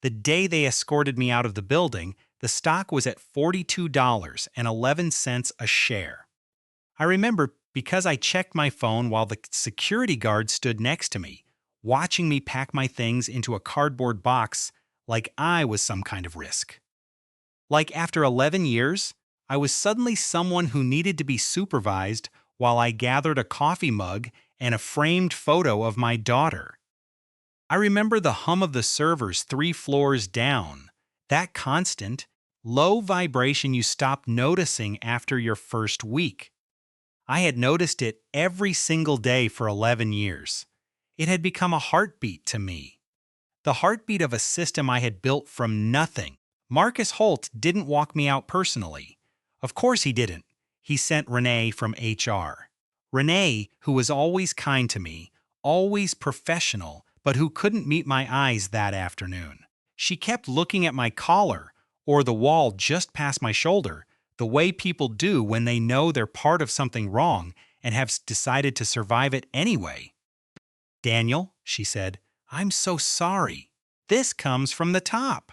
The day they escorted me out of the building, the stock was at $42.11 a share. I remember because I checked my phone while the security guard stood next to me, watching me pack my things into a cardboard box like I was some kind of risk. Like after 11 years, I was suddenly someone who needed to be supervised while I gathered a coffee mug and a framed photo of my daughter. I remember the hum of the servers 3 floors down, that constant, low vibration you stop noticing after your first week. I had noticed it every single day for 11 years. It had become a heartbeat to me. The heartbeat of a system I had built from nothing. Marcus Holt didn't walk me out personally. Of course he didn't. He sent Renee from HR. Renee, who was always kind to me, always professional, but who couldn't meet my eyes that afternoon. She kept looking at my collar, or the wall just past my shoulder, the way people do when they know they're part of something wrong and have decided to survive it anyway. "Daniel," she said, "I'm so sorry. This comes from the top."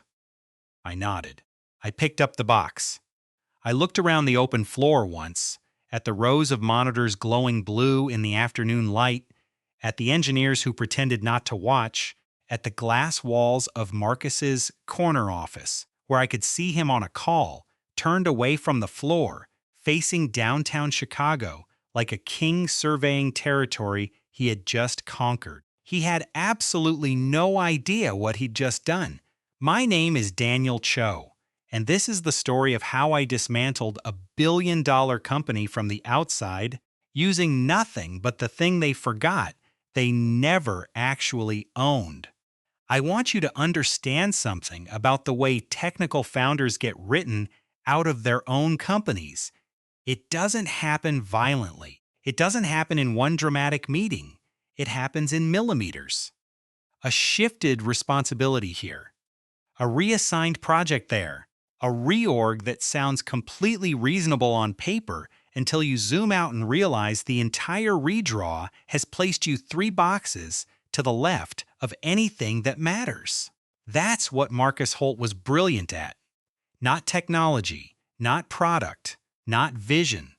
I nodded. I picked up the box. I looked around the open floor once, at the rows of monitors glowing blue in the afternoon light, at the engineers who pretended not to watch, at the glass walls of Marcus's corner office, where I could see him on a call, turned away from the floor, facing downtown Chicago like a king surveying territory he had just conquered. He had absolutely no idea what he'd just done. My name is Daniel Cho, and this is the story of how I dismantled a billion-dollar company from the outside using nothing but the thing they forgot they never actually owned. I want you to understand something about the way technical founders get written out of their own companies. It doesn't happen violently. It doesn't happen in one dramatic meeting. It happens in millimeters. A shifted responsibility here. A reassigned project there. A reorg that sounds completely reasonable on paper until you zoom out and realize the entire redraw has placed you 3 boxes to the left of anything that matters. That's what Marcus Holt was brilliant at. Not technology, not product, not vision.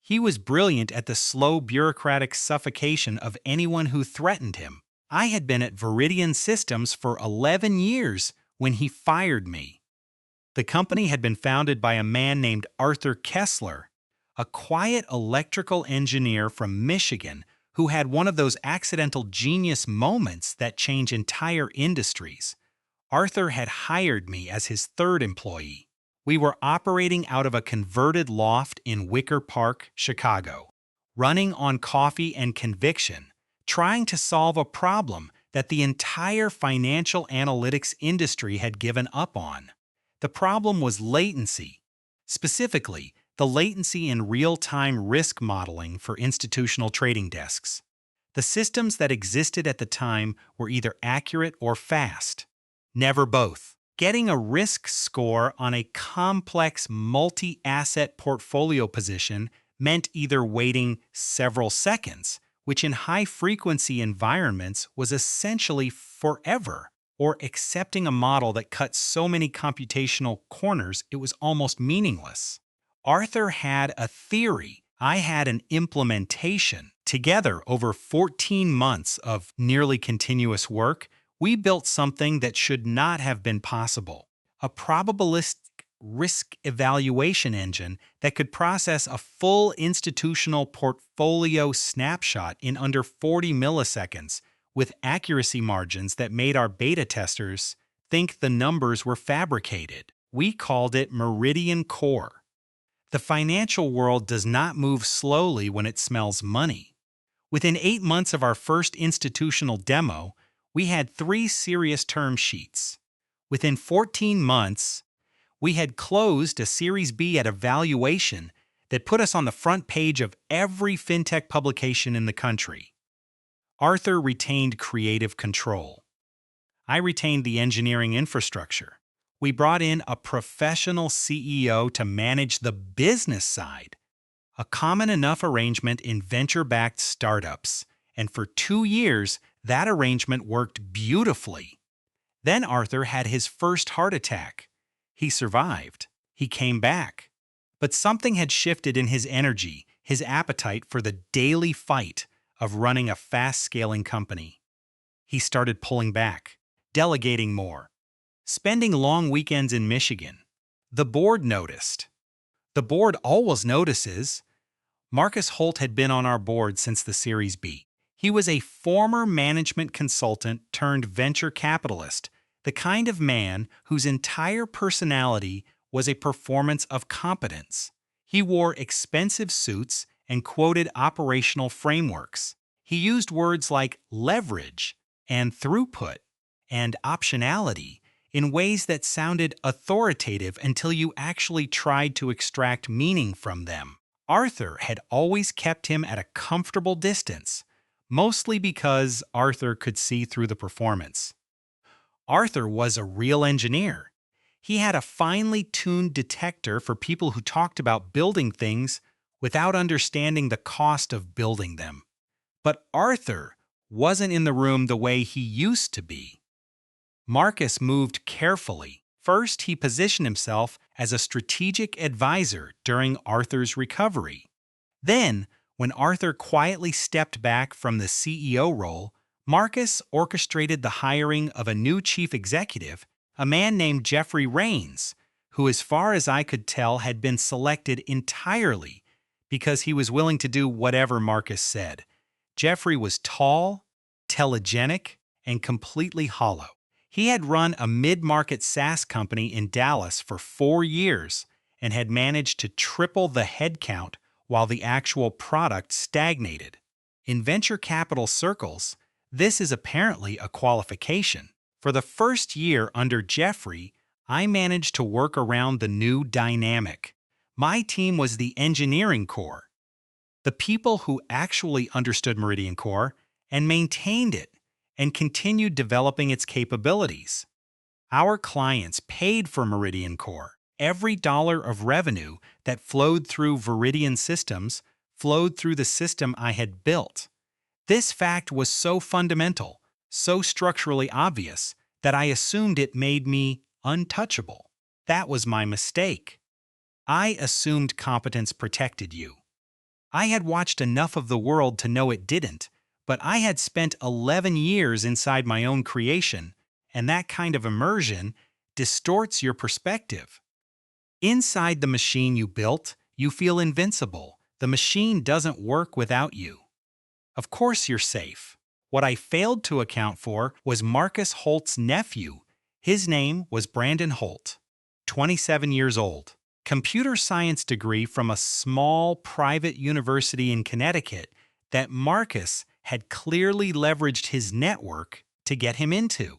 He was brilliant at the slow bureaucratic suffocation of anyone who threatened him. I had been at Veridian Systems for 11 years when he fired me. The company had been founded by a man named Arthur Kessler, a quiet electrical engineer from Michigan who had one of those accidental genius moments that change entire industries. Arthur had hired me as his 3rd employee. We were operating out of a converted loft in Wicker Park, Chicago, running on coffee and conviction, trying to solve a problem that the entire financial analytics industry had given up on. The problem was latency. Specifically, the latency in real-time risk modeling for institutional trading desks. The systems that existed at the time were either accurate or fast. Never both. Getting a risk score on a complex multi-asset portfolio position meant either waiting several seconds, which in high-frequency environments was essentially forever, or accepting a model that cut so many computational corners it was almost meaningless. Arthur had a theory. I had an implementation. Together, over 14 months of nearly continuous work, we built something that should not have been possible. A probabilistic risk evaluation engine that could process a full institutional portfolio snapshot in under 40 milliseconds with accuracy margins that made our beta testers think the numbers were fabricated. We called it Meridian Core. The financial world does not move slowly when it smells money. Within 8 months of our first institutional demo, we had 3 serious term sheets. Within 14 months, we had closed a Series B at a valuation that put us on the front page of every fintech publication in the country. Arthur retained creative control. I retained the engineering infrastructure. We brought in a professional CEO to manage the business side, a common enough arrangement in venture-backed startups, and for 2 years, that arrangement worked beautifully. Then Arthur had his first heart attack. He survived. He came back. But something had shifted in his energy, his appetite for the daily fight of running a fast-scaling company. He started pulling back, delegating more, spending long weekends in Michigan. The board noticed. The board always notices. Marcus Holt had been on our board since the Series B. He was a former management consultant turned venture capitalist, the kind of man whose entire personality was a performance of competence. He wore expensive suits and quoted operational frameworks. He used words like leverage and throughput and optionality in ways that sounded authoritative until you actually tried to extract meaning from them. Arthur had always kept him at a comfortable distance, mostly because Arthur could see through the performance. Arthur was a real engineer. He had a finely tuned detector for people who talked about building things without understanding the cost of building them. But Arthur wasn't in the room the way he used to be. Marcus moved carefully. First, he positioned himself as a strategic advisor during Arthur's recovery. Then, when Arthur quietly stepped back from the CEO role, Marcus orchestrated the hiring of a new chief executive, a man named Jeffrey Rains, who, as far as I could tell, had been selected entirely because he was willing to do whatever Marcus said. Jeffrey was tall, telegenic, and completely hollow. He had run a mid-market SaaS company in Dallas for 4 years and had managed to triple the headcount while the actual product stagnated. In venture capital circles, this is apparently a qualification. For the first year under Jeffrey, I managed to work around the new dynamic. My team was the engineering core, the people who actually understood Veridian Core and maintained it and continued developing its capabilities. Our clients paid for Veridian Core. Every dollar of revenue that flowed through Veridian Systems flowed through the system I had built. This fact was so fundamental, so structurally obvious, that I assumed it made me untouchable. That was my mistake. I assumed competence protected you. I had watched enough of the world to know it didn't, but I had spent 11 years inside my own creation, and that kind of immersion distorts your perspective. Inside the machine you built, you feel invincible. The machine doesn't work without you. Of course you're safe. What I failed to account for was Marcus Holt's nephew. His name was Brandon Holt, 27 years old. Computer science degree from a small private university in Connecticut that Marcus had clearly leveraged his network to get him into.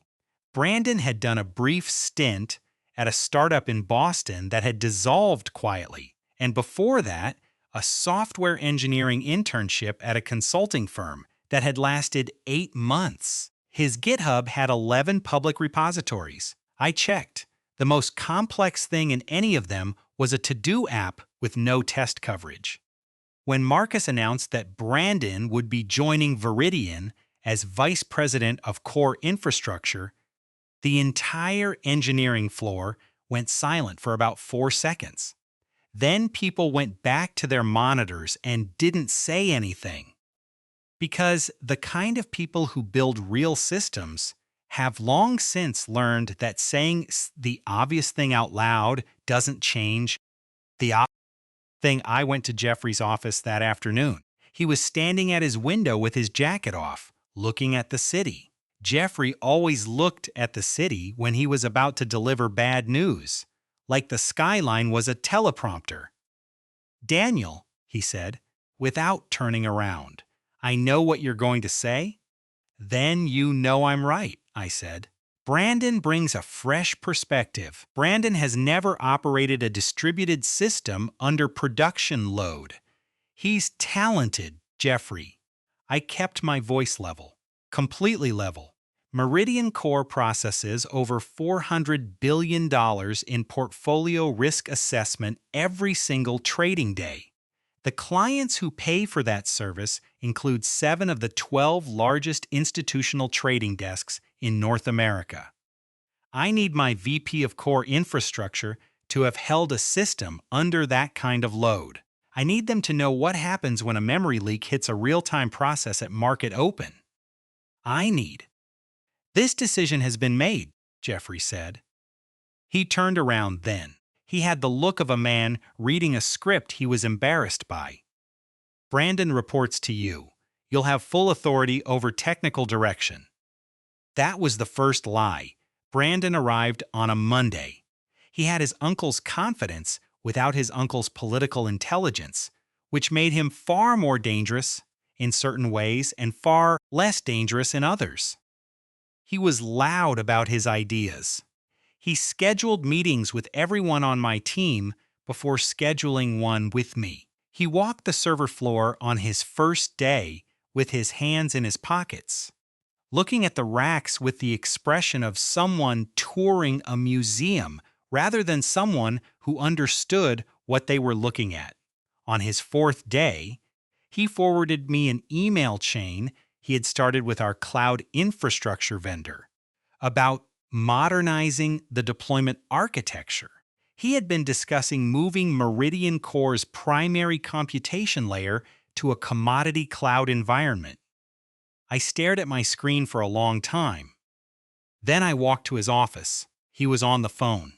Brandon had done a brief stint at a startup in Boston that had dissolved quietly, and before that, a software engineering internship at a consulting firm that had lasted 8 months. His GitHub had 11 public repositories. I checked. The most complex thing in any of them was a to-do app with no test coverage. When Marcus announced that Brandon would be joining Veridian as Vice President of Core Infrastructure, the entire engineering floor went silent for about 4 seconds. Then people went back to their monitors and didn't say anything. Because the kind of people who build real systems have long since learned that saying the obvious thing out loud doesn't change the thing. I went to Jeffrey's office that afternoon. He was standing at his window with his jacket off, looking at the city. Jeffrey always looked at the city when he was about to deliver bad news, like the skyline was a teleprompter. "Daniel," he said, without turning around, "I know what you're going to say." "Then you know I'm right," I said. Brandon brings a fresh perspective. Brandon has never operated a distributed system under production load. He's talented, Jeffrey. I kept my voice level, completely level. Veridian Core processes over $400 billion in portfolio risk assessment every single trading day. The clients who pay for that service include 7 of the 12 largest institutional trading desks in North America. I need my VP of Core Infrastructure to have held a system under that kind of load. I need them to know what happens when a memory leak hits a real-time process at market open. I need. This decision has been made, Jeffrey said. He turned around then. He had the look of a man reading a script he was embarrassed by. Brandon reports to you. You'll have full authority over technical direction. That was the first lie. Brandon arrived on a Monday. He had his uncle's confidence without his uncle's political intelligence, which made him far more dangerous in certain ways and far less dangerous in others. He was loud about his ideas. He scheduled meetings with everyone on my team before scheduling one with me. He walked the server floor on his first day with his hands in his pockets, looking at the racks with the expression of someone touring a museum rather than someone who understood what they were looking at. On his fourth day, he forwarded me an email chain he had started with our cloud infrastructure vendor about modernizing the deployment architecture. He had been discussing moving Veridian Core's primary computation layer to a commodity cloud environment. I stared at my screen for a long time. Then I walked to his office. He was on the phone.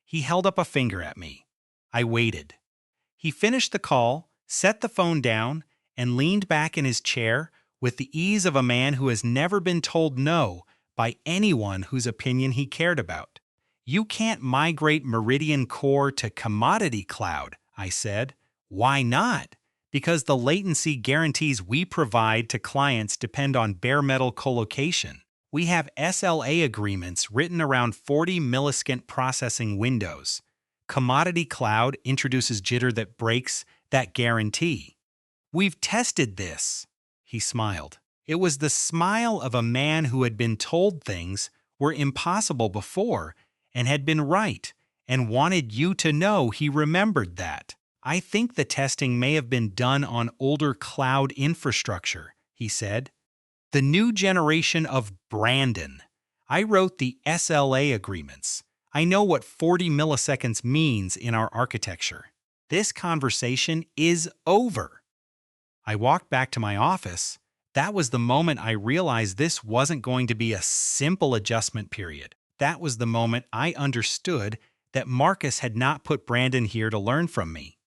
He held up a finger at me. I waited. He finished the call, set the phone down, and leaned back in his chair with the ease of a man who has never been told no by anyone whose opinion he cared about. You can't migrate Veridian Core to commodity cloud, I said. Why not? Because the latency guarantees we provide to clients depend on bare metal colocation. We have SLA agreements written around 40 millisecond processing windows. Commodity cloud introduces jitter that breaks that guarantee. We've tested this, he smiled. It was the smile of a man who had been told things were impossible before and had been right and wanted you to know he remembered that. I think the testing may have been done on older cloud infrastructure, he said. The new generation of Brandon. I wrote the SLA agreements. I know what 40 milliseconds means in our architecture. This conversation is over. I walked back to my office. That was the moment I realized this wasn't going to be a simple adjustment period. That was the moment I understood that Marcus had not put Brandon here to learn from me.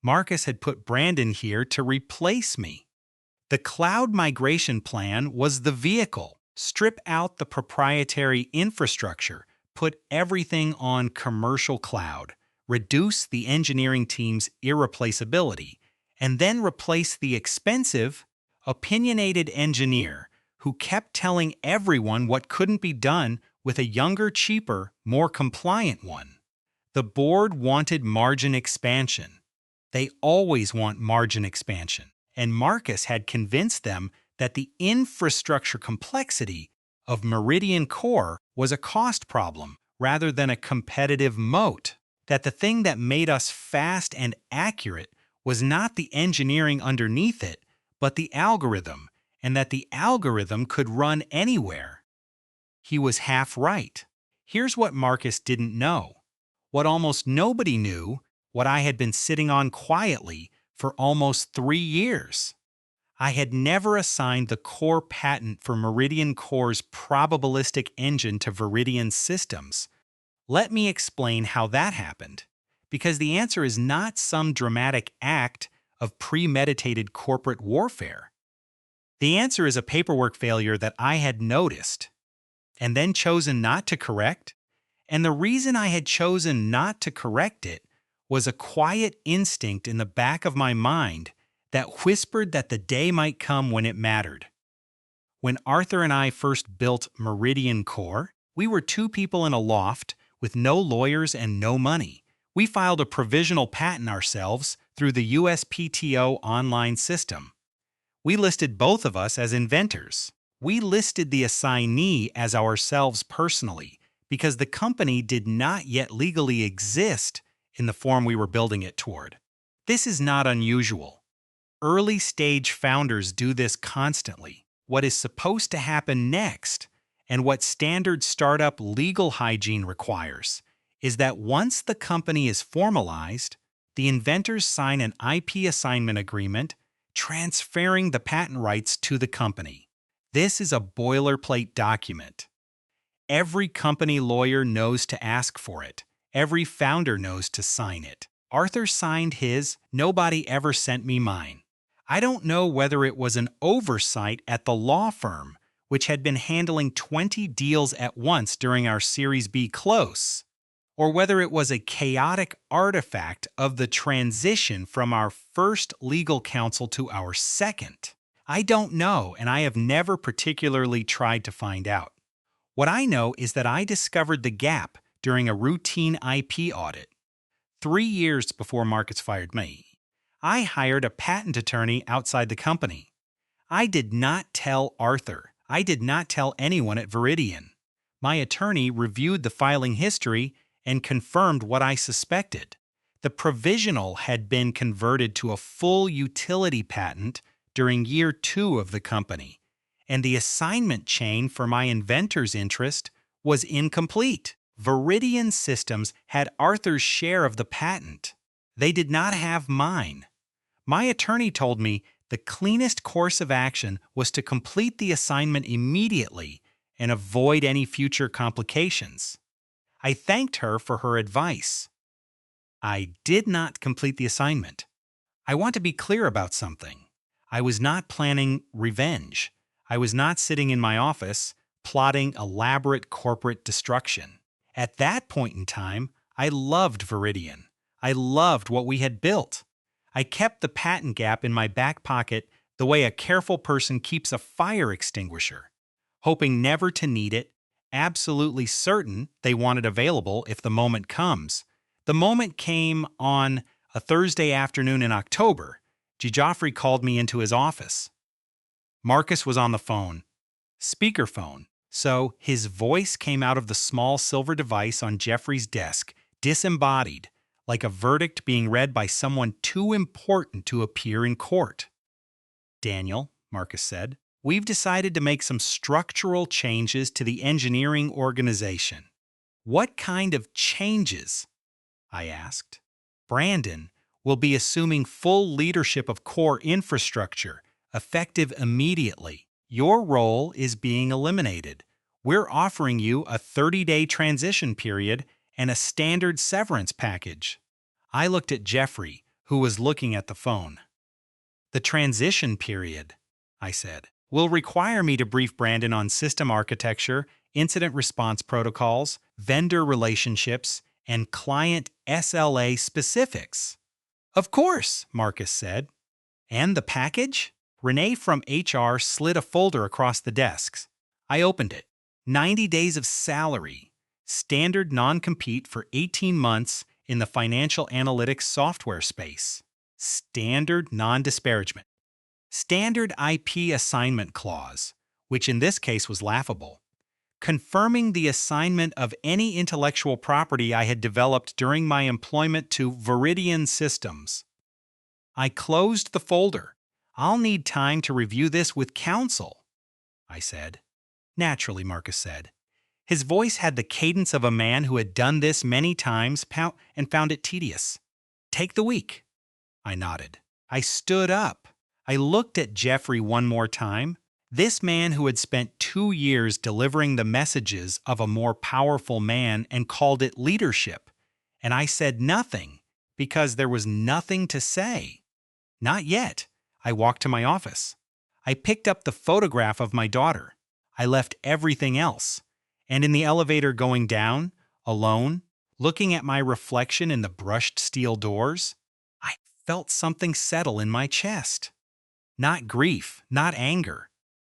Marcus had put Brandon here to replace me. The cloud migration plan was the vehicle. Strip out the proprietary infrastructure, put everything on commercial cloud, reduce the engineering team's irreplaceability, and then replace the expensive, opinionated engineer who kept telling everyone what couldn't be done with a younger, cheaper, more compliant one. The board wanted margin expansion. They always want margin expansion, and Marcus had convinced them that the infrastructure complexity of Veridian Core was a cost problem rather than a competitive moat, that the thing that made us fast and accurate was not the engineering underneath it, but the algorithm, and that the algorithm could run anywhere. He was half right. Here's what Marcus didn't know. What almost nobody knew, what I had been sitting on quietly for almost 3 years. I had never assigned the core patent for Veridian Core's probabilistic engine to Veridian Systems. Let me explain how that happened, because the answer is not some dramatic act of premeditated corporate warfare. The answer is a paperwork failure that I had noticed and then chosen not to correct. And the reason I had chosen not to correct it was a quiet instinct in the back of my mind that whispered that the day might come when it mattered. When Arthur and I first built Veridian Core, we were 2 people in a loft with no lawyers and no money. We filed a provisional patent ourselves through the USPTO online system. We listed both of us as inventors. We listed the assignee as ourselves personally because the company did not yet legally exist in the form we were building it toward. This is not unusual. Early-stage founders do this constantly. What is supposed to happen next, And what standard startup legal hygiene requires is that once the company is formalized, the inventors sign an IP assignment agreement transferring the patent rights to the company. This is a boilerplate document. Every company lawyer knows to ask for it. Every founder knows to sign it. Arthur signed his, nobody ever sent me mine. I don't know whether it was an oversight at the law firm, which had been handling 20 deals at once during our Series B close, or whether it was a chaotic artifact of the transition from our first legal counsel to our second. I don't know, and I have never particularly tried to find out. What I know is that I discovered the gap during a routine IP audit. 3 years before Marcus fired me, I hired a patent attorney outside the company. I did not tell Arthur. I did not tell anyone at Veridian. My attorney reviewed the filing history and confirmed what I suspected. The provisional had been converted to a full utility patent during year 2 of the company, and the assignment chain for my inventor's interest was incomplete. Veridian Systems had Arthur's share of the patent. They did not have mine. My attorney told me the cleanest course of action was to complete the assignment immediately and avoid any future complications. I thanked her for her advice. I did not complete the assignment. I want to be clear about something. I was not planning revenge. I was not sitting in my office plotting elaborate corporate destruction. At that point in time, I loved Veridian. I loved what we had built. I kept the patent gap in my back pocket the way a careful person keeps a fire extinguisher, hoping never to need it, absolutely certain they want it available if the moment comes. The moment came on a Thursday afternoon in October. Geoffrey called me into his office. Marcus was on the phone, speakerphone, so his voice came out of the small silver device on Jeffrey's desk, disembodied, like a verdict being read by someone too important to appear in court. "Daniel," Marcus said, "we've decided to make some structural changes to the engineering organization." "What kind of changes?" I asked. "Brandon will be assuming full leadership of core infrastructure, effective immediately. Your role is being eliminated. We're offering you a 30-day transition period and a standard severance package." I looked at Jeffrey, who was looking at the phone. "The transition period," I said, "will require me to brief Brandon on system architecture, incident response protocols, vendor relationships, and client SLA specifics." "Of course," Marcus said. "And the package?" Renee from HR slid a folder across the desks. I opened it. 90 days of salary. Standard non-compete for 18 months in the financial analytics software space. Standard non-disparagement. Standard IP assignment clause, which in this case was laughable. Confirming the assignment of any intellectual property I had developed during my employment to Veridian Systems. I closed the folder. "I'll need time to review this with counsel," I said. "Naturally," Marcus said. His voice had the cadence of a man who had done this many times and found it tedious. "Take the week." I nodded. I stood up. I looked at Jeffrey one more time. This man who had spent 2 years delivering the messages of a more powerful man and called it leadership. And I said nothing because there was nothing to say. Not yet. I walked to my office. I picked up the photograph of my daughter. I left everything else. And in the elevator going down, alone, looking at my reflection in the brushed steel doors, I felt something settle in my chest. Not grief, not anger.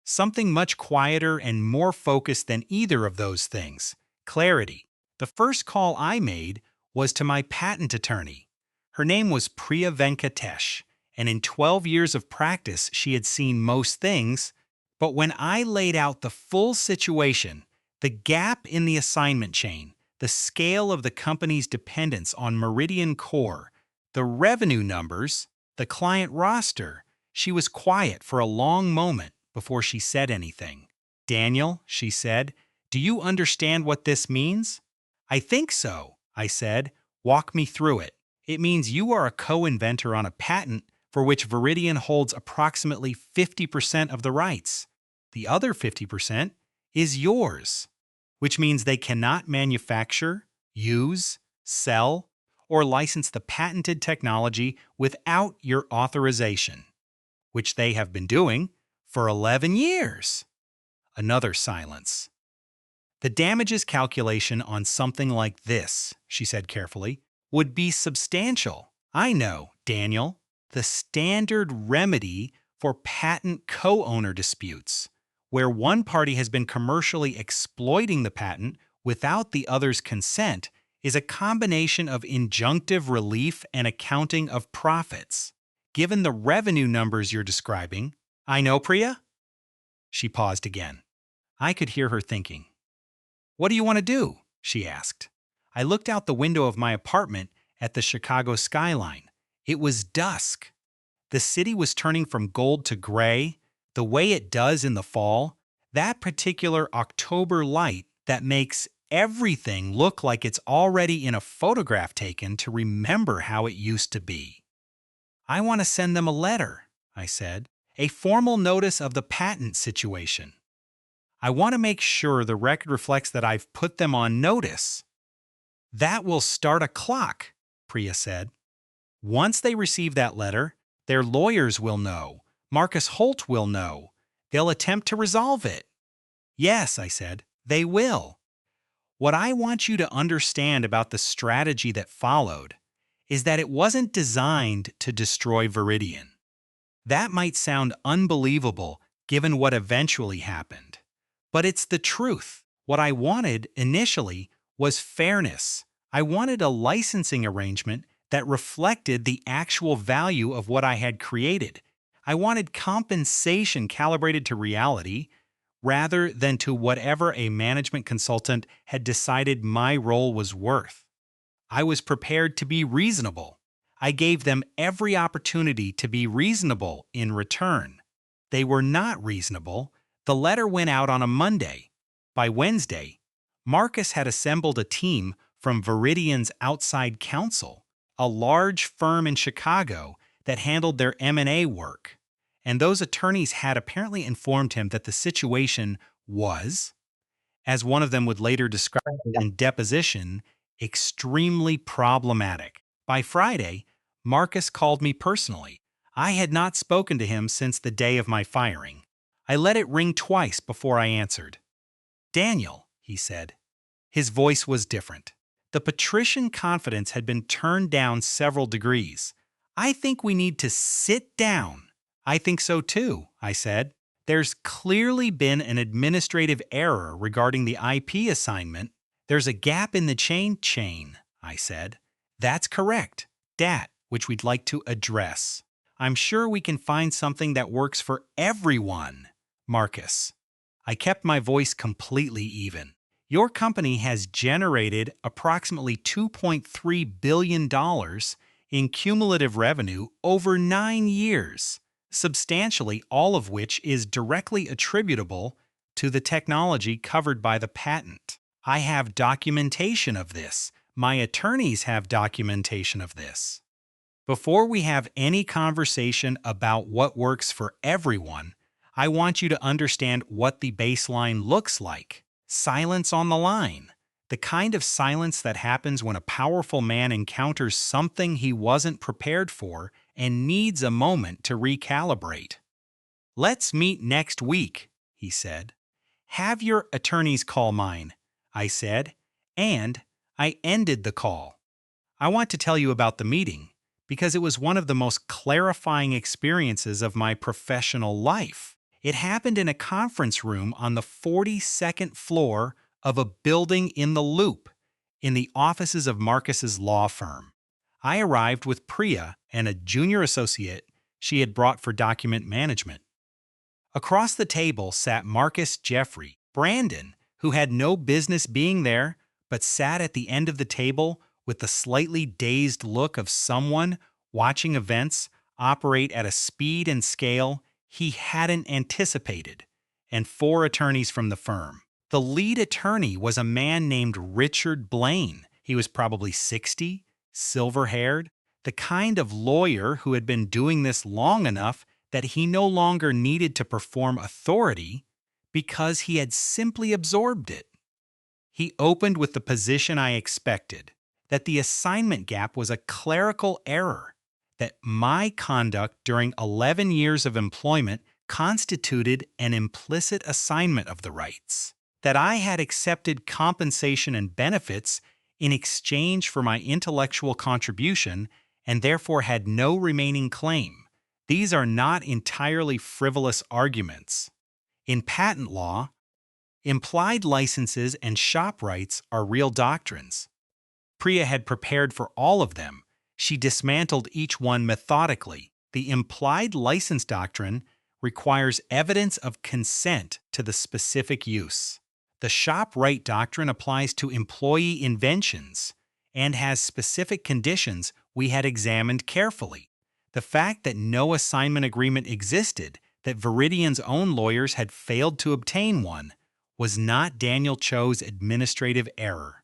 Something much quieter and more focused than either of those things. Clarity. The first call I made was to my patent attorney. Her name was Priya Venkatesh, and in 12 years of practice she had seen most things, but when I laid out the full situation, the gap in the assignment chain, the scale of the company's dependence on Meridian Core, the revenue numbers, the client roster, she was quiet for a long moment before she said anything. "Daniel," she said, Do you understand what this means? I think so, I said. Walk me through it. It means you are a co-inventor on a patent for which Veridian holds approximately 50% of the rights. The other 50% is yours, which means they cannot manufacture, use, sell, or license the patented technology without your authorization, which they have been doing for 11 years. Another silence. The damages calculation on something like this, she said carefully, would be substantial. I know, Daniel, the standard remedy for patent co-owner disputes, where one party has been commercially exploiting the patent without the other's consent, is a combination of injunctive relief and accounting of profits. Given the revenue numbers you're describing, I know, Priya? She paused again. I could hear her thinking. What do you want to do? She asked. I looked out the window of my apartment at the Chicago skyline. It was dusk. The city was turning from gold to gray, the way it does in the fall, that particular October light that makes everything look like it's already in a photograph taken to remember how it used to be. I want to send them a letter, I said, a formal notice of the patent situation. I want to make sure the record reflects that I've put them on notice. That will start a clock, Priya said. Once they receive that letter, their lawyers will know. Marcus Holt will know. They'll attempt to resolve it. Yes, I said, they will. What I want you to understand about the strategy that followed is that it wasn't designed to destroy Veridian. That might sound unbelievable given what eventually happened. But it's the truth. What I wanted initially was fairness. I wanted a licensing arrangement that reflected the actual value of what I had created. I wanted compensation calibrated to reality rather than to whatever a management consultant had decided my role was worth. I was prepared to be reasonable. I gave them every opportunity to be reasonable in return. They were not reasonable. The letter went out on a Monday. By Wednesday, Marcus had assembled a team from Veridian's outside counsel, a large firm in Chicago that handled their M&A work. And those attorneys had apparently informed him that the situation was, as one of them would later describe it in deposition, extremely problematic. By Friday, Marcus called me personally. I had not spoken to him since the day of my firing. I let it ring twice before I answered. Daniel, he said. His voice was different. The patrician confidence had been turned down several degrees. I think we need to sit down. I think so too, I said. There's clearly been an administrative error regarding the IP assignment. There's a gap in the chain, I said. That's correct. Dat, which we'd like to address. I'm sure we can find something that works for everyone. Marcus. I kept my voice completely even. Your company has generated approximately $2.3 billion in cumulative revenue over 9 years, substantially all of which is directly attributable to the technology covered by the patent. I have documentation of this. My attorneys have documentation of this. Before we have any conversation about what works for everyone, I want you to understand what the baseline looks like. Silence on the line. The kind of silence that happens when a powerful man encounters something he wasn't prepared for and needs a moment to recalibrate. Let's meet next week, he said. Have your attorneys call mine, I said, and I ended the call. I want to tell you about the meeting because it was one of the most clarifying experiences of my professional life. It happened in a conference room on the 42nd floor of a building in the Loop, in the offices of Marcus's law firm. I arrived with Priya and a junior associate she had brought for document management. Across the table sat Marcus Jeffrey, Brandon, who had no business being there, but sat at the end of the table with the slightly dazed look of someone watching events operate at a speed and scale he hadn't anticipated, and 4 attorneys from the firm. The lead attorney was a man named Richard Blaine. He was probably 60, silver-haired, the kind of lawyer who had been doing this long enough that he no longer needed to perform authority because he had simply absorbed it. He opened with the position I expected, that the assignment gap was a clerical error, that my conduct during 11 years of employment constituted an implicit assignment of the rights, that I had accepted compensation and benefits in exchange for my intellectual contribution and therefore had no remaining claim. These are not entirely frivolous arguments. In patent law, implied licenses and shop rights are real doctrines. Priya had prepared for all of them. She dismantled each one methodically. The implied license doctrine requires evidence of consent to the specific use. The shop right doctrine applies to employee inventions and has specific conditions we had examined carefully. The fact that no assignment agreement existed, that Veridian's own lawyers had failed to obtain one, was not Daniel Cho's administrative error.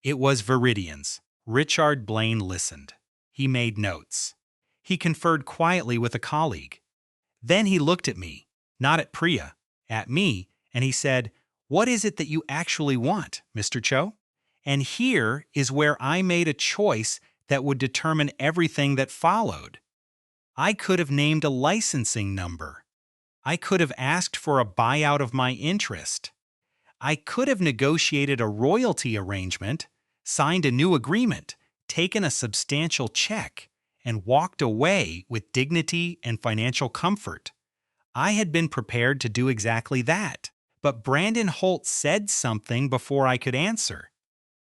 It was Veridian's. Richard Blaine listened. He made notes. He conferred quietly with a colleague. Then he looked at me, not at Priya, at me, and he said, "What is it that you actually want, Mr. Cho?" And here is where I made a choice that would determine everything that followed. I could have named a licensing number. I could have asked for a buyout of my interest. I could have negotiated a royalty arrangement, signed a new agreement, taken a substantial check, and walked away with dignity and financial comfort. I had been prepared to do exactly that, but Brandon Holt said something before I could answer.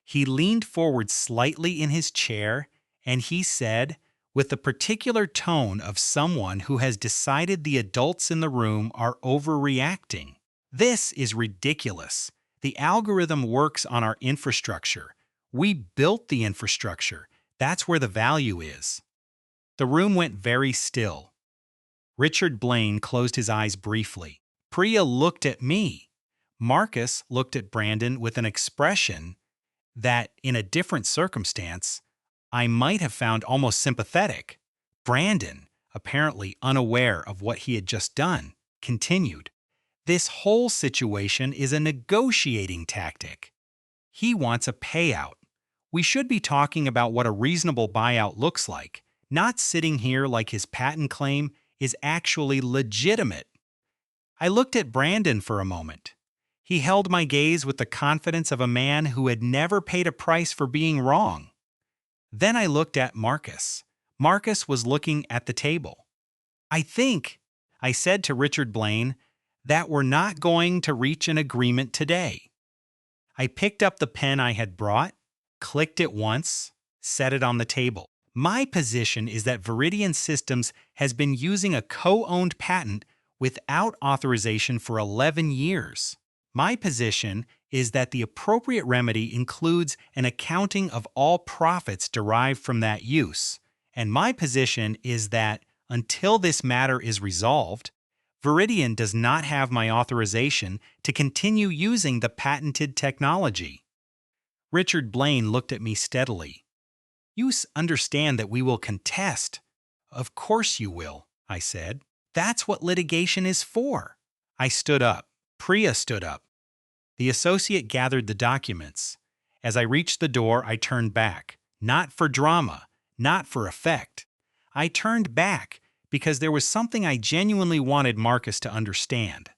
He leaned forward slightly in his chair, and he said, with the particular tone of someone who has decided the adults in the room are overreacting, "This is ridiculous. The algorithm works on our infrastructure. We built the infrastructure. That's where the value is." The room went very still. Richard Blaine closed his eyes briefly. Priya looked at me. Marcus looked at Brandon with an expression that, in a different circumstance, I might have found almost sympathetic. Brandon, apparently unaware of what he had just done, continued, "This whole situation is a negotiating tactic. He wants a payout. We should be talking about what a reasonable buyout looks like, not sitting here like his patent claim is actually legitimate." I looked at Brandon for a moment. He held my gaze with the confidence of a man who had never paid a price for being wrong. Then I looked at Marcus. Marcus was looking at the table. "I think," I said to Richard Blaine, "that we're not going to reach an agreement today." I picked up the pen I had brought, clicked it once, set it on the table. My position is that Veridian Systems has been using a co-owned patent without authorization for 11 years. My position is that the appropriate remedy includes an accounting of all profits derived from that use. And my position is that, until this matter is resolved, Veridian does not have my authorization to continue using the patented technology. Richard Blaine looked at me steadily. "You understand that we will contest." "Of course you will," I said. "That's what litigation is for." I stood up. Priya stood up. The associate gathered the documents. As I reached the door, I turned back. Not for drama, not for effect. I turned back because there was something I genuinely wanted Marcus to understand.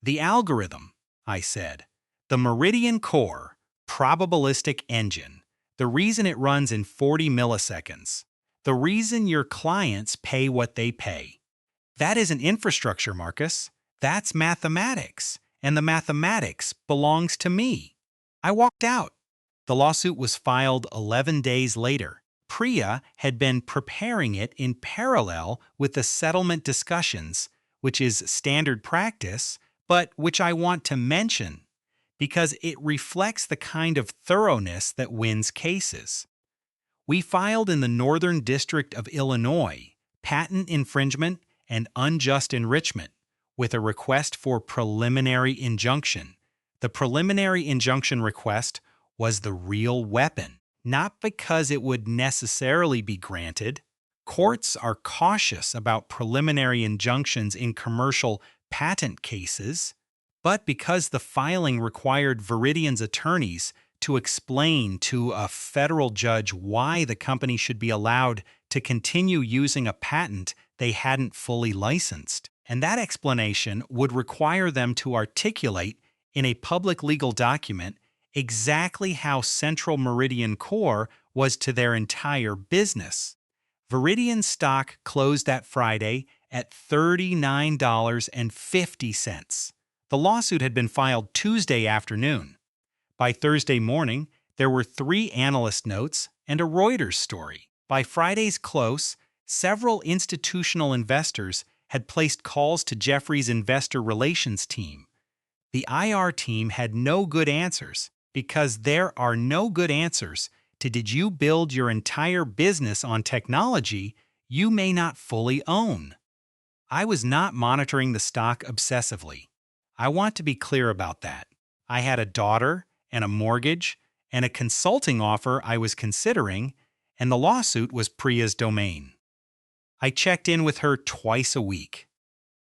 "The algorithm," I said. "The Meridian Core probabilistic engine. The reason it runs in 40 milliseconds. The reason your clients pay what they pay. That isn't infrastructure, Marcus. That's mathematics. And the mathematics belongs to me." I walked out. The lawsuit was filed 11 days later. Priya had been preparing it in parallel with the settlement discussions, which is standard practice, but which I want to mention because it reflects the kind of thoroughness that wins cases. We filed in the Northern District of Illinois, patent infringement and unjust enrichment, with a request for preliminary injunction. The preliminary injunction request was the real weapon, not because it would necessarily be granted. Courts are cautious about preliminary injunctions in commercial patent cases, but because the filing required Veridian's attorneys to explain to a federal judge why the company should be allowed to continue using a patent they hadn't fully licensed. And that explanation would require them to articulate in a public legal document exactly how Central Meridian Core was to their entire business. Veridian stock closed that Friday at $39.50. The lawsuit had been filed Tuesday afternoon. By Thursday morning, there were 3 analyst notes and a Reuters story. By Friday's close, several institutional investors had placed calls to Jeffrey's investor relations team. The IR team had no good answers because there are no good answers to did you build your entire business on technology you may not fully own. I was not monitoring the stock obsessively. I want to be clear about that. I had a daughter and a mortgage and a consulting offer I was considering, and the lawsuit was Priya's domain. I checked in with her twice a week.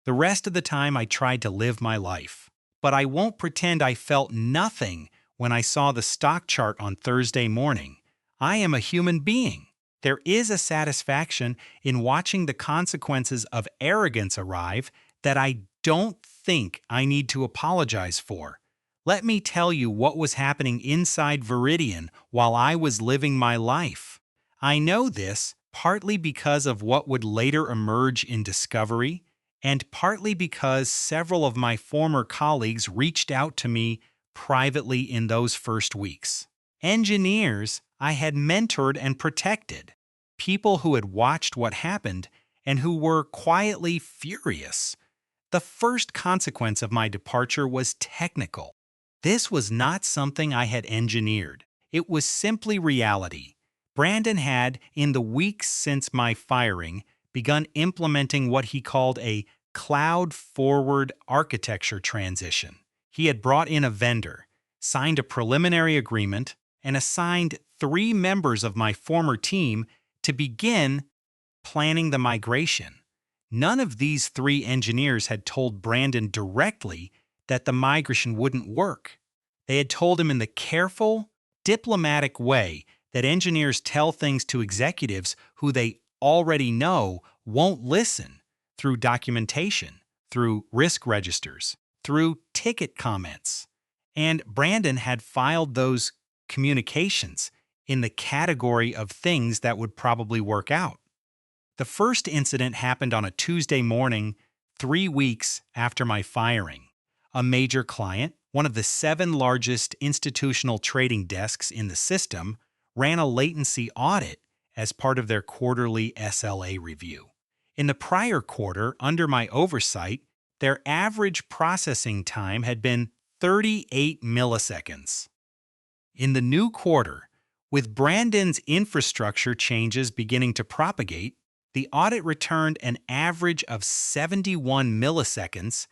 The rest of the time I tried to live my life. But I won't pretend I felt nothing when I saw the stock chart on Thursday morning. I am a human being. There is a satisfaction in watching the consequences of arrogance arrive that I don't think I need to apologize for. Let me tell you what was happening inside Veridian while I was living my life. I know this partly because of what would later emerge in discovery, and partly because several of my former colleagues reached out to me privately in those first weeks. Engineers I had mentored and protected, people who had watched what happened and who were quietly furious. The first consequence of my departure was technical. This was not something I had engineered. It was simply reality. Brandon had, in the weeks since my firing, begun implementing what he called a cloud-forward architecture transition. He had brought in a vendor, signed a preliminary agreement, and assigned 3 members of my former team to begin planning the migration. None of these 3 engineers had told Brandon directly that the migration wouldn't work. They had told him in the careful, diplomatic way that engineers tell things to executives who they already know won't listen, through documentation, through risk registers, through ticket comments. And Brandon had filed those communications in the category of things that would probably work out. The first incident happened on a Tuesday morning, 3 weeks after my firing. A major client, one of the 7 largest institutional trading desks in the system, ran a latency audit as part of their quarterly SLA review. In the prior quarter, under my oversight, their average processing time had been 38 milliseconds. In the new quarter, with Brandon's infrastructure changes beginning to propagate, the audit returned an average of 71 milliseconds,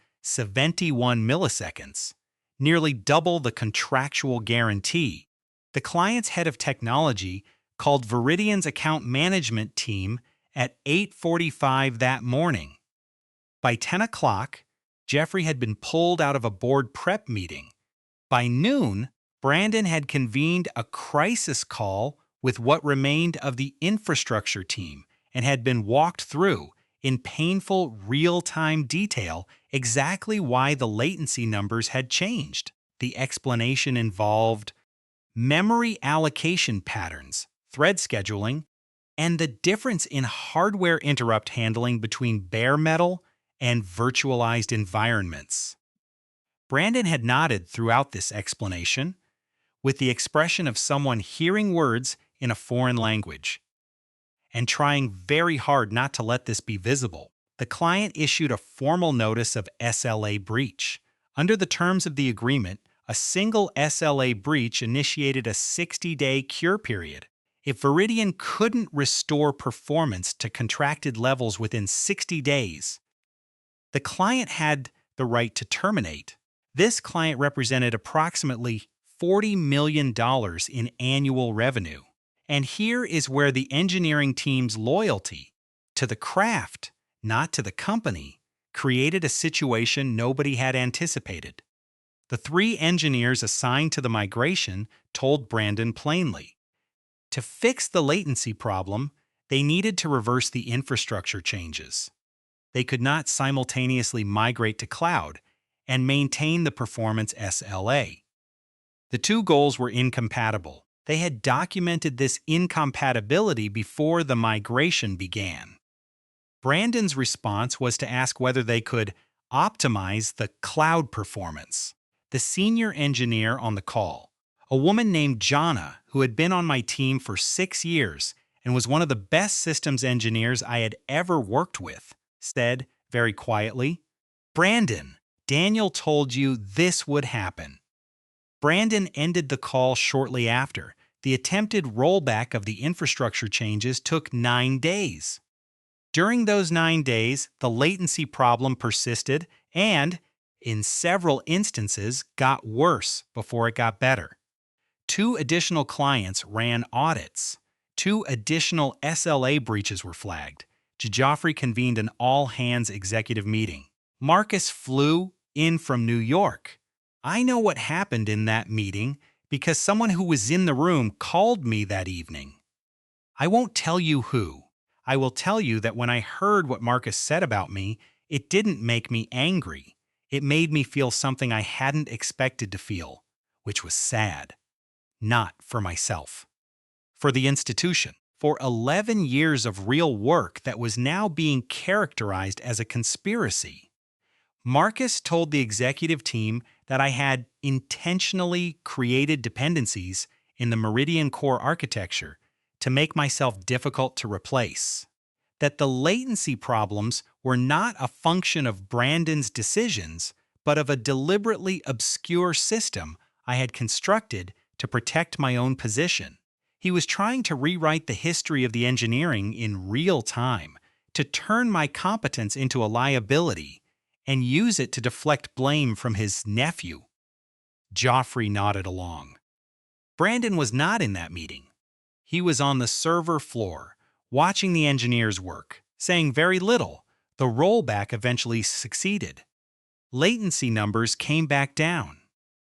nearly double the contractual guarantee. The client's head of technology called Veridian's account management team at 8:45 that morning. By 10 o'clock, Jeffrey had been pulled out of a board prep meeting. By noon, Brandon had convened a crisis call with what remained of the infrastructure team and had been walked through, in painful real-time detail, exactly why the latency numbers had changed. The explanation involved memory allocation patterns, thread scheduling, and the difference in hardware interrupt handling between bare metal and virtualized environments. Brandon had nodded throughout this explanation, with the expression of someone hearing words in a foreign language, and trying very hard not to let this be visible. The client issued a formal notice of SLA breach. Under the terms of the agreement, a single SLA breach initiated a 60-day cure period. If Veridian couldn't restore performance to contracted levels within 60 days, the client had the right to terminate. This client represented approximately $40 million in annual revenue. And here is where the engineering team's loyalty to the craft, not to the company, created a situation nobody had anticipated. The three engineers assigned to the migration told Brandon plainly, to fix the latency problem, they needed to reverse the infrastructure changes. They could not simultaneously migrate to cloud and maintain the performance SLA. The two goals were incompatible. They had documented this incompatibility before the migration began. Brandon's response was to ask whether they could optimize the cloud performance. The senior engineer on the call, a woman named Jana, who had been on my team for 6 years and was one of the best systems engineers I had ever worked with, said very quietly, "Brandon, Daniel told you this would happen." Brandon ended the call shortly after. The attempted rollback of the infrastructure changes took 9 days. During those 9 days, the latency problem persisted and, in several instances, got worse before it got better. 2 additional clients ran audits. 2 additional SLA breaches were flagged. Geoffrey convened an all-hands executive meeting. Marcus flew in from New York. I know what happened in that meeting because someone who was in the room called me that evening. I won't tell you who. I will tell you that when I heard what Marcus said about me, it didn't make me angry. It made me feel something I hadn't expected to feel, which was sad. Not for myself. For the institution. For 11 years of real work that was now being characterized as a conspiracy. Marcus told the executive team that I had intentionally created dependencies in the Veridian core architecture to make myself difficult to replace. That the latency problems were not a function of Brandon's decisions, but of a deliberately obscure system I had constructed to protect my own position. He was trying to rewrite the history of the engineering in real time, to turn my competence into a liability, and use it to deflect blame from his nephew. Geoffrey nodded along. Brandon was not in that meeting. He was on the server floor, watching the engineers work, saying very little. The rollback eventually succeeded. Latency numbers came back down.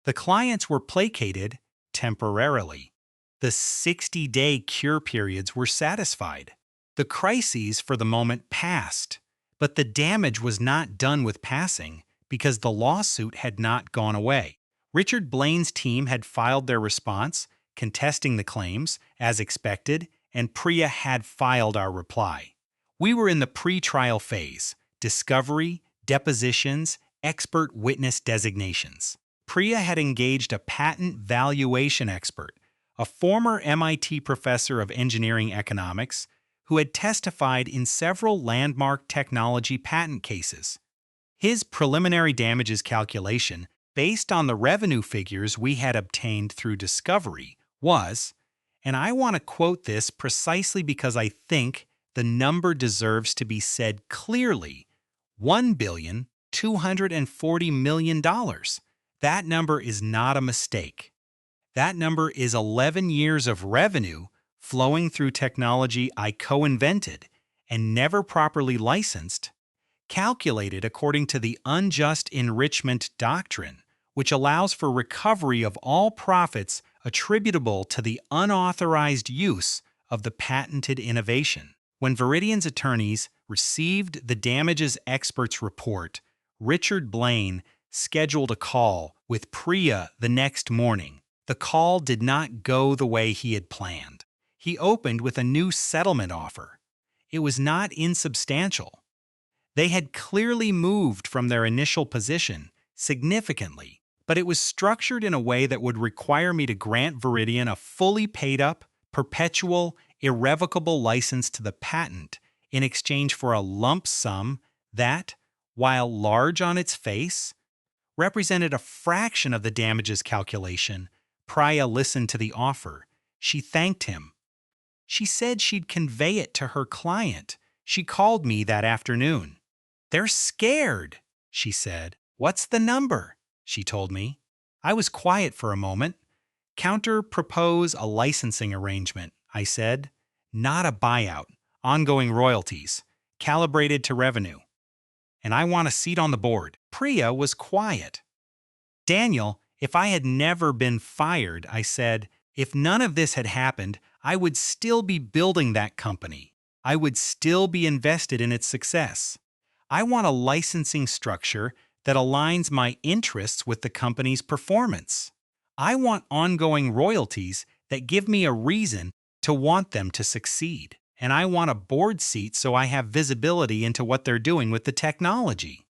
The clients were placated temporarily. The 60-day cure periods were satisfied. The crises for the moment passed, but the damage was not done with passing because the lawsuit had not gone away. Richard Blaine's team had filed their response, contesting the claims, as expected, and Priya had filed our reply. We were in the pre-trial phase, discovery, depositions, expert witness designations. Priya had engaged a patent valuation expert, a former MIT professor of engineering economics, who had testified in several landmark technology patent cases. His preliminary damages calculation, based on the revenue figures we had obtained through discovery, was, and I want to quote this precisely because I think the number deserves to be said clearly, $1,240 million. That number is not a mistake. That number is 11 years of revenue flowing through technology I co-invented and never properly licensed, calculated according to the unjust enrichment doctrine, which allows for recovery of all profits attributable to the unauthorized use of the patented innovation. When Veridian's attorneys received the damages expert's report, Richard Blaine scheduled a call with Priya the next morning. The call did not go the way he had planned. He opened with a new settlement offer. It was not insubstantial. They had clearly moved from their initial position significantly, but it was structured in a way that would require me to grant Veridian a fully paid-up, perpetual, irrevocable license to the patent in exchange for a lump sum that, while large on its face, represented a fraction of the damages calculation. Priya listened to the offer. She thanked him. She said she'd convey it to her client. She called me that afternoon. "They're scared," she said. "What's the number?" she told me. I was quiet for a moment. Counter-propose a licensing arrangement, I said. Not a buyout. Ongoing royalties. Calibrated to revenue. And I want a seat on the board. Priya was quiet. Daniel, if I had never been fired, I said, if none of this had happened, I would still be building that company. I would still be invested in its success. I want a licensing structure that aligns my interests with the company's performance. I want ongoing royalties that give me a reason to want them to succeed. And I want a board seat so I have visibility into what they're doing with the technology.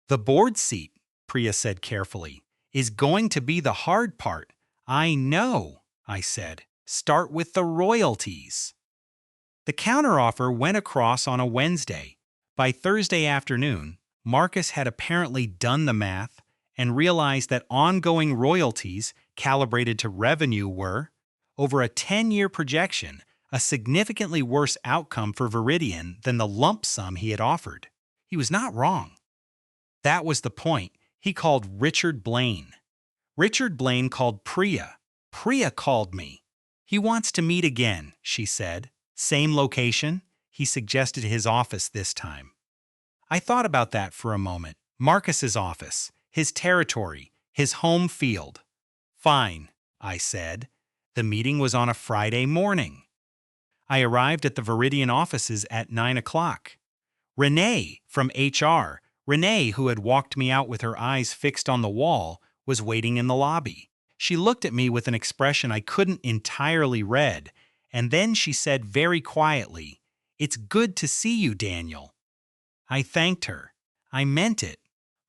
The board seat, Priya said carefully, is going to be the hard part. I know, I said. Start with the royalties. The counteroffer went across on a Wednesday. By Thursday afternoon, Marcus had apparently done the math and realized that ongoing royalties calibrated to revenue were, over a 10-year projection, a significantly worse outcome for Veridian than the lump sum he had offered. He was not wrong. That was the point. He called Richard Blaine. Richard Blaine called Priya. Priya called me. He wants to meet again, she said. Same location? He suggested his office this time. I thought about that for a moment. Marcus's office, his territory, his home field. Fine, I said. The meeting was on a Friday morning. I arrived at the Veridian offices at 9 o'clock. Renee from HR, Renee, who had walked me out with her eyes fixed on the wall, was waiting in the lobby. She looked at me with an expression I couldn't entirely read, and then she said very quietly, "It's good to see you, Daniel." I thanked her. I meant it.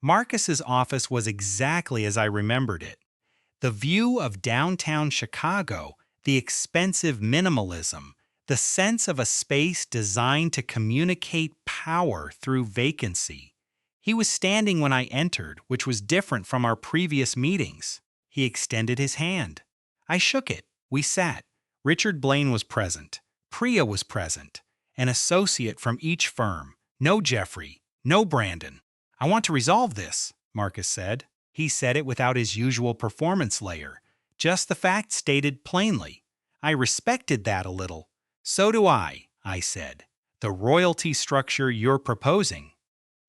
Marcus's office was exactly as I remembered it. The view of downtown Chicago, the expensive minimalism, the sense of a space designed to communicate power through vacancy. He was standing when I entered, which was different from our previous meetings. He extended his hand. I shook it. We sat. Richard Blaine was present. Priya was present. An associate from each firm. No Jeffrey. No Brandon. I want to resolve this, Marcus said. He said it without his usual performance layer. Just the facts stated plainly. I respected that a little. So do I said. The royalty structure you're proposing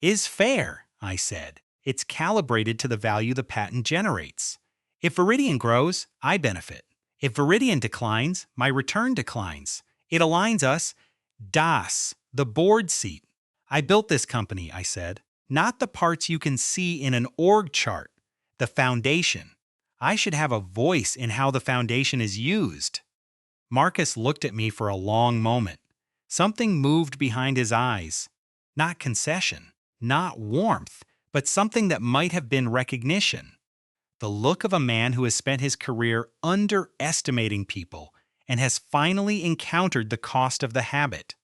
is fair, I said. It's calibrated to the value the patent generates. If Veridian grows, I benefit. If Veridian declines, my return declines. It aligns us. Das, the board seat. I built this company, I said. Not the parts you can see in an org chart. The foundation. I should have a voice in how the foundation is used. Marcus looked at me for a long moment. Something moved behind his eyes. Not concession, not warmth, but something that might have been recognition. The look of a man who has spent his career underestimating people and has finally encountered the cost of the habit.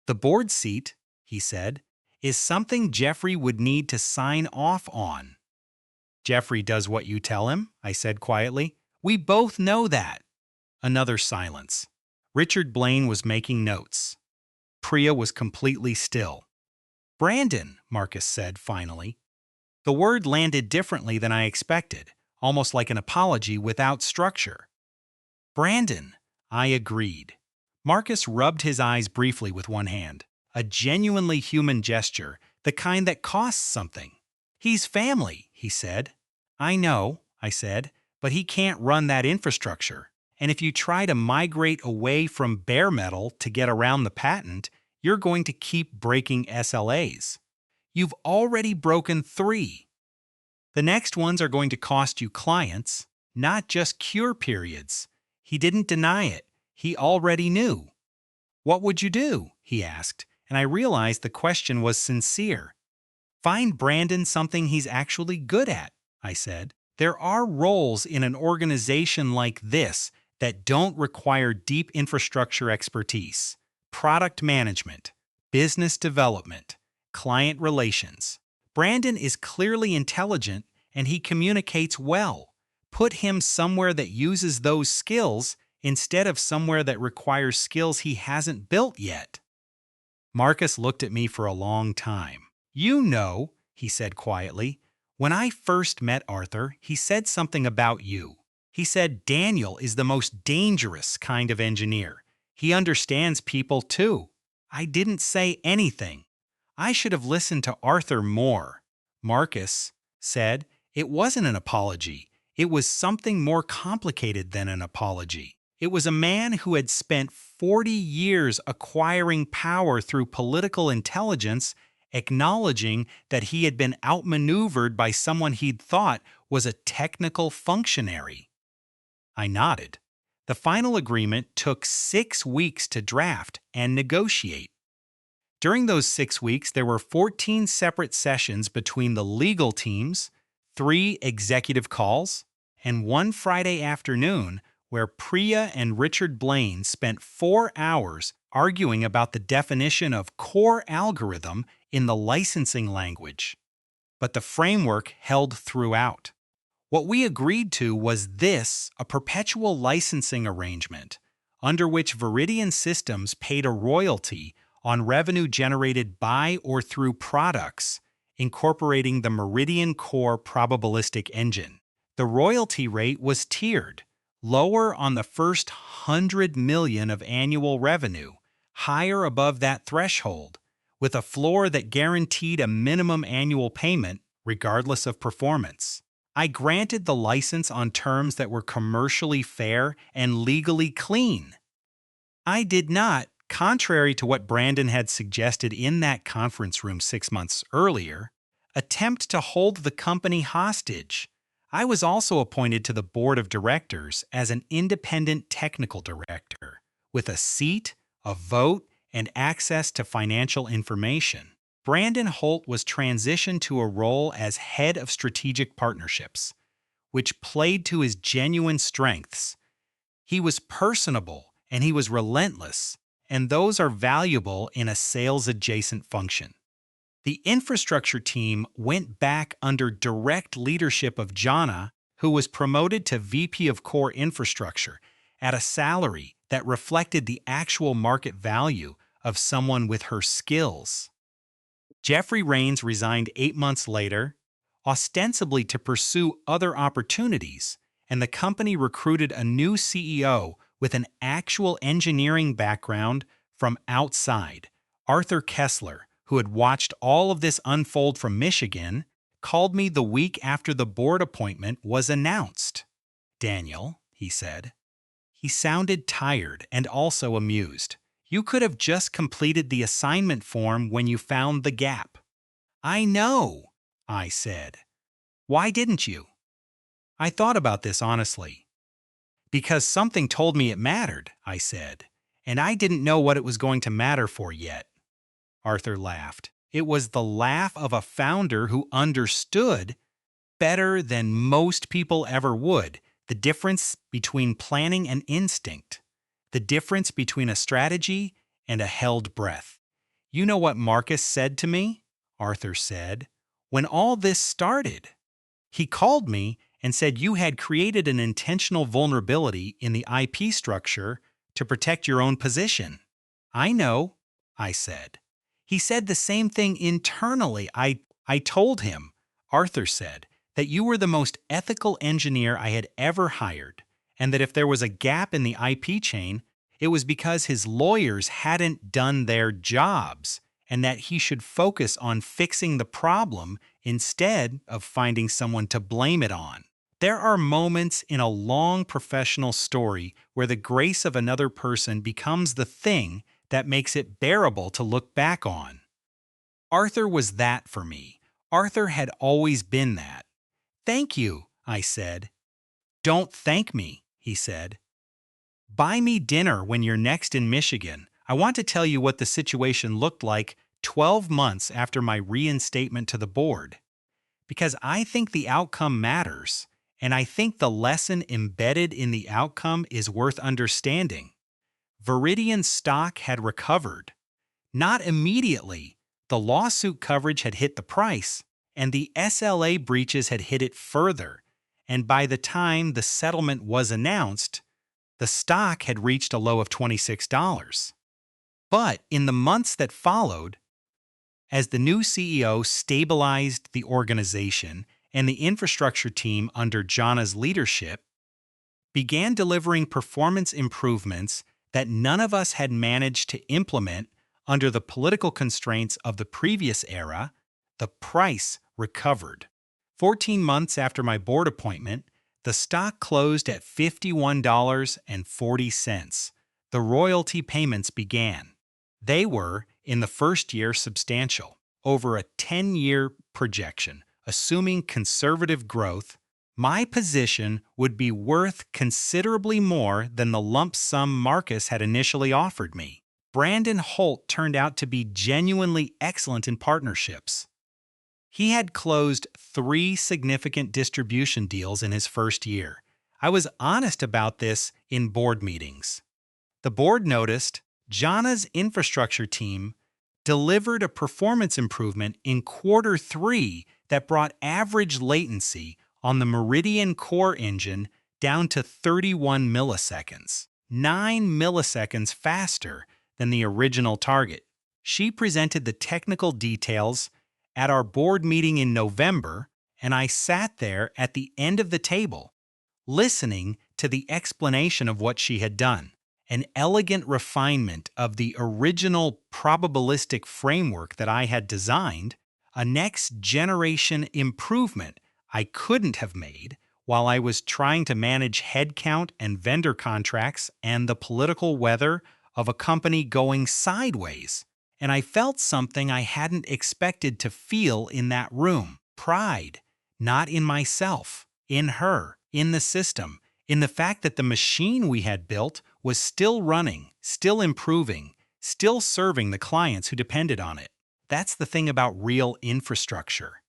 The board seat, he said, is something Jeffrey would need to sign off on. Jeffrey does what you tell him, I said quietly. We both know that. Another silence. Richard Blaine was making notes. Priya was completely still. Brandon, Marcus said finally. The word landed differently than I expected, almost like an apology without structure. Brandon, I agreed. Marcus rubbed his eyes briefly with one hand, a genuinely human gesture, the kind that costs something. He's family, he said. I know, I said, but he can't run that infrastructure. And if you try to migrate away from bare metal to get around the patent, you're going to keep breaking SLAs. You've already broken 3. The next ones are going to cost you clients, not just cure periods. He didn't deny it. He already knew. What would you do? He asked, and I realized the question was sincere. Find Brandon something he's actually good at, I said. There are roles in an organization like this that don't require deep infrastructure expertise. Product management, business development, client relations. Brandon is clearly intelligent and he communicates well. Put him somewhere that uses those skills instead of somewhere that requires skills he hasn't built yet. Marcus looked at me for a long time. You know, he said quietly, When I first met Arthur, he said something about you. He said Daniel is the most dangerous kind of engineer. He understands people too. I didn't say anything. I should have listened to Arthur more. Marcus said it wasn't an apology. It was something more complicated than an apology. It was a man who had spent 40 years acquiring power through political intelligence, acknowledging that he had been outmaneuvered by someone he'd thought was a technical functionary. I nodded. The final agreement took 6 weeks to draft and negotiate. During those 6 weeks, there were 14 separate sessions between the legal teams, 3 executive calls, and one Friday afternoon where Priya and Richard Blaine spent 4 hours arguing about the definition of core algorithm in the licensing language. But the framework held throughout. What we agreed to was this, a perpetual licensing arrangement, under which Veridian Systems paid a royalty on revenue generated by or through products, incorporating the Meridian Core probabilistic engine. The royalty rate was tiered, lower on the first 100 million of annual revenue, higher above that threshold, with a floor that guaranteed a minimum annual payment regardless of performance. I granted the license on terms that were commercially fair and legally clean. I did not, contrary to what Brandon had suggested in that conference room 6 months earlier, attempt to hold the company hostage. I was also appointed to the board of directors as an independent technical director, with a seat, a vote, and access to financial information. Brandon Holt was transitioned to a role as head of strategic partnerships, which played to his genuine strengths. He was personable and he was relentless, and those are valuable in a sales-adjacent function. The infrastructure team went back under direct leadership of Jana, who was promoted to VP of Core Infrastructure at a salary that reflected the actual market value of someone with her skills. Jeffrey Rains resigned 8 months later, ostensibly to pursue other opportunities, and the company recruited a new CEO with an actual engineering background from outside. Arthur Kessler, who had watched all of this unfold from Michigan, called me the week after the board appointment was announced. "Daniel," he said. He sounded tired and also amused. "You could have just completed the assignment form when you found the gap." "I know," I said. "Why didn't you?" I thought about this honestly. "Because something told me it mattered," I said, "and I didn't know what it was going to matter for yet." Arthur laughed. It was the laugh of a founder who understood, better than most people ever would, the difference between planning and instinct, the difference between a strategy and a held breath. "You know what Marcus said to me?" Arthur said, "when all this started. He called me and said you had created an intentional vulnerability in the IP structure to protect your own position." "I know," I said. "He said the same thing internally. I told him," Arthur said, "that you were the most ethical engineer I had ever hired, and that if there was a gap in the IP chain, it was because his lawyers hadn't done their jobs, and that he should focus on fixing the problem instead of finding someone to blame it on." There are moments in a long professional story where the grace of another person becomes the thing that makes it bearable to look back on. Arthur was that for me. Arthur had always been that. "Thank you," I said. "Don't thank me," he said. "Buy me dinner when you're next in Michigan. I want to tell you what the situation looked like 12 months after my reinstatement to the board. Because I think the outcome matters, and I think the lesson embedded in the outcome is worth understanding." Veridian stock had recovered. Not immediately. The lawsuit coverage had hit the price, and the SLA breaches had hit it further, and by the time the settlement was announced, the stock had reached a low of $26. But in the months that followed, as the new CEO stabilized the organization and the infrastructure team under Jana's leadership began delivering performance improvements that none of us had managed to implement under the political constraints of the previous era, the price recovered. 14 months after my board appointment, the stock closed at $51.40. The royalty payments began. They were, in the first year, substantial, over a 10-year projection. Assuming conservative growth, my position would be worth considerably more than the lump sum Marcus had initially offered me. Brandon Holt turned out to be genuinely excellent in partnerships. He had closed 3 significant distribution deals in his first year. I was honest about this in board meetings. The board noticed Jana's infrastructure team delivered a performance improvement in quarter 3 that brought average latency on the Veridian core engine down to 31 milliseconds, 9 milliseconds faster than the original target. She presented the technical details at our board meeting in November, and I sat there at the end of the table, listening to the explanation of what she had done. An elegant refinement of the original probabilistic framework that I had designed, a next-generation improvement I couldn't have made while I was trying to manage headcount and vendor contracts and the political weather of a company going sideways. And I felt something I hadn't expected to feel in that room. Pride, not in myself, in her, in the system, in the fact that the machine we had built was still running, still improving, still serving the clients who depended on it. That's the thing about real infrastructure.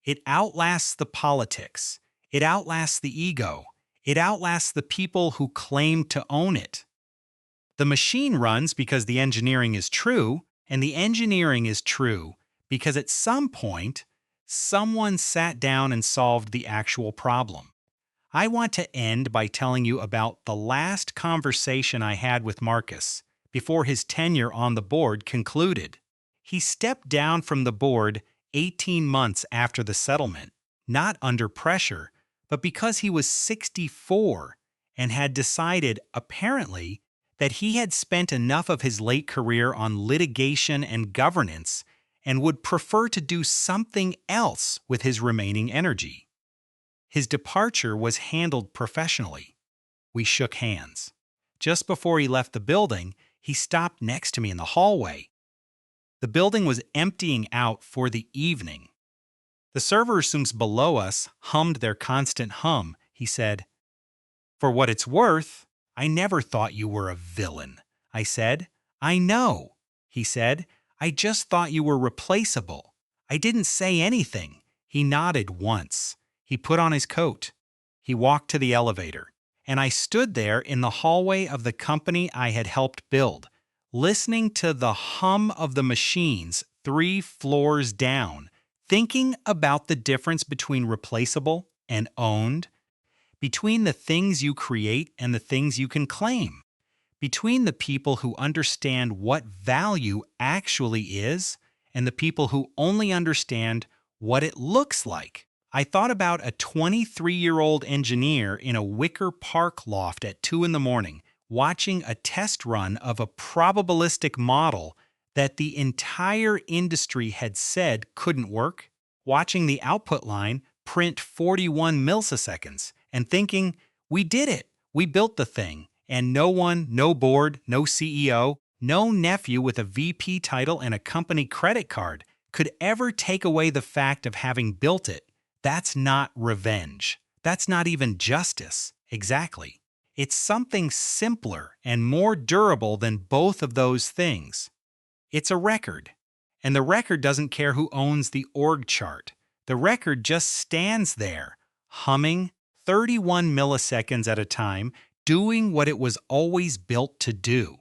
It outlasts the politics. It outlasts the ego. It outlasts the people who claim to own it. The machine runs because the engineering is true, and the engineering is true because at some point, someone sat down and solved the actual problem. I want to end by telling you about the last conversation I had with Marcus before his tenure on the board concluded. He stepped down from the board 18 months after the settlement, not under pressure, but because he was 64 and had decided, apparently, that he had spent enough of his late career on litigation and governance and would prefer to do something else with his remaining energy. His departure was handled professionally. We shook hands. Just before he left the building, he stopped next to me in the hallway. The building was emptying out for the evening. The servers below us hummed their constant hum. He said, "For what it's worth, I never thought you were a villain." I said, "I know." He said, "I just thought you were replaceable." I didn't say anything. He nodded once. He put on his coat. He walked to the elevator. And I stood there in the hallway of the company I had helped build, listening to the hum of the machines 3 floors down, thinking about the difference between replaceable and owned, between the things you create and the things you can claim, between the people who understand what value actually is and the people who only understand what it looks like. I thought about a 23-year-old engineer in a Wicker Park loft at 2 in the morning, watching a test run of a probabilistic model that the entire industry had said couldn't work, watching the output line print 41 milliseconds, and thinking, we did it, we built the thing, and no one, no board, no CEO, no nephew with a VP title and a company credit card could ever take away the fact of having built it. That's not revenge. That's not even justice. Exactly. It's something simpler and more durable than both of those things. It's a record. And the record doesn't care who owns the org chart. The record just stands there, humming 31 milliseconds at a time, doing what it was always built to do.